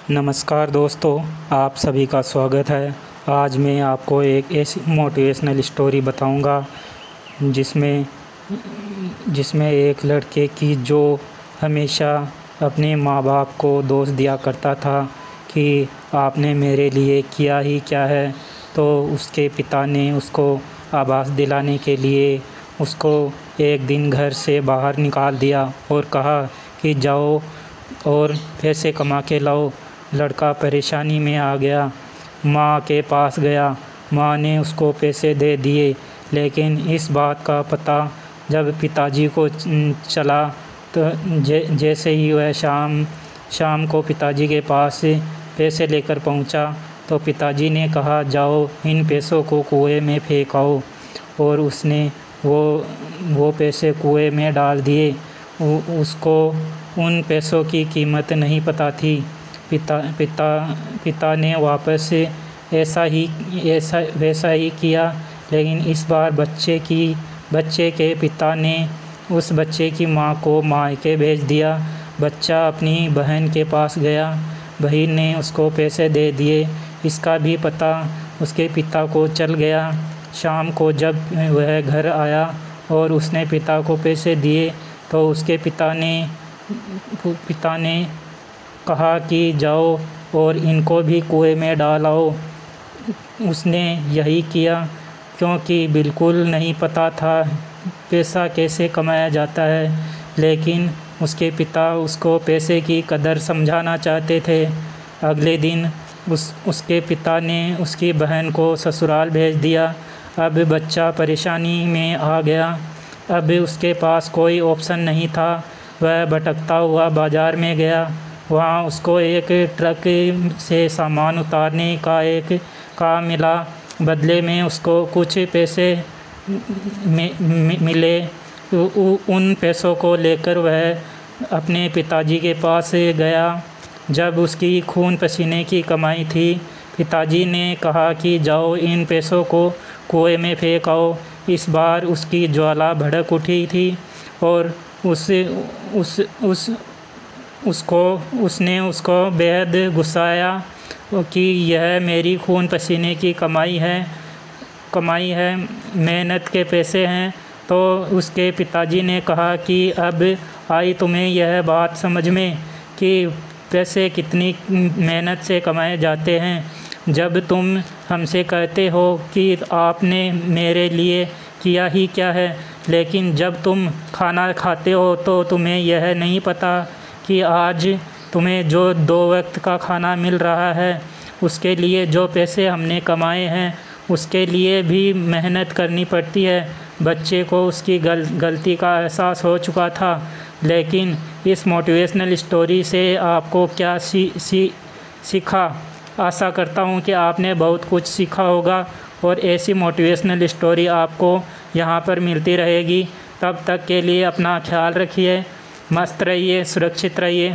नमस्कार दोस्तों, आप सभी का स्वागत है। आज मैं आपको एक ऐसी मोटिवेशनल स्टोरी बताऊंगा जिसमें जिसमें एक लड़के की जो हमेशा अपने माँ बाप को दोष दिया करता था कि आपने मेरे लिए किया ही क्या है। तो उसके पिता ने उसको आभास दिलाने के लिए उसको एक दिन घर से बाहर निकाल दिया और कहा कि जाओ और पैसे कमा के लाओ। लड़का परेशानी में आ गया, माँ के पास गया। माँ ने उसको पैसे दे दिए, लेकिन इस बात का पता जब पिताजी को चला तो जैसे ही वह शाम को पिताजी के पास पैसे लेकर पहुंचा तो पिताजी ने कहा, जाओ इन पैसों को कुएं में फेंक आओ। और उसने वो पैसे कुएं में डाल दिए। उसको उन पैसों की कीमत नहीं पता थी। पिता ने वापस वैसा ही किया, लेकिन इस बार बच्चे के पिता ने उस बच्चे की माँ को मायके भेज दिया। बच्चा अपनी बहन के पास गया, बहन ने उसको पैसे दे दिए। इसका भी पता उसके पिता को चल गया। शाम को जब वह घर आया और उसने पिता को पैसे दिए तो उसके पिता ने कहा कि जाओ और इनको भी कुएं में डालाओ। उसने यही किया क्योंकि बिल्कुल नहीं पता था पैसा कैसे कमाया जाता है, लेकिन उसके पिता उसको पैसे की कदर समझाना चाहते थे। अगले दिन उसके पिता ने उसकी बहन को ससुराल भेज दिया। अब बच्चा परेशानी में आ गया। अब उसके पास कोई ऑप्शन नहीं था। वह भटकता हुआ बाज़ार में गया। वहाँ उसको एक ट्रक से सामान उतारने का एक काम मिला। बदले में उसको कुछ पैसे मिले। उन पैसों को लेकर वह अपने पिताजी के पास गया। जब उसकी खून पसीने की कमाई थी, पिताजी ने कहा कि जाओ इन पैसों को कुएं में फेंक आओ। इस बार उसकी ज्वाला भड़क उठी थी और उसने उसको बेहद गुस्साया कि यह मेरी खून पसीने की कमाई है, मेहनत के पैसे हैं। तो उसके पिताजी ने कहा कि अब आई तुम्हें यह बात समझ में कि पैसे कितनी मेहनत से कमाए जाते हैं। जब तुम हमसे कहते हो कि आपने मेरे लिए किया ही क्या है, लेकिन जब तुम खाना खाते हो तो तुम्हें यह नहीं पता कि आज तुम्हें जो 2 वक्त का खाना मिल रहा है, उसके लिए जो पैसे हमने कमाए हैं उसके लिए भी मेहनत करनी पड़ती है। बच्चे को उसकी गलती का एहसास हो चुका था, लेकिन इस मोटिवेशनल स्टोरी से आपको क्या सीखा। आशा करता हूँ कि आपने बहुत कुछ सीखा होगा और ऐसी मोटिवेशनल स्टोरी आपको यहाँ पर मिलती रहेगी। तब तक के लिए अपना ख्याल रखिए, मस्त रहिए, सुरक्षित रहिए।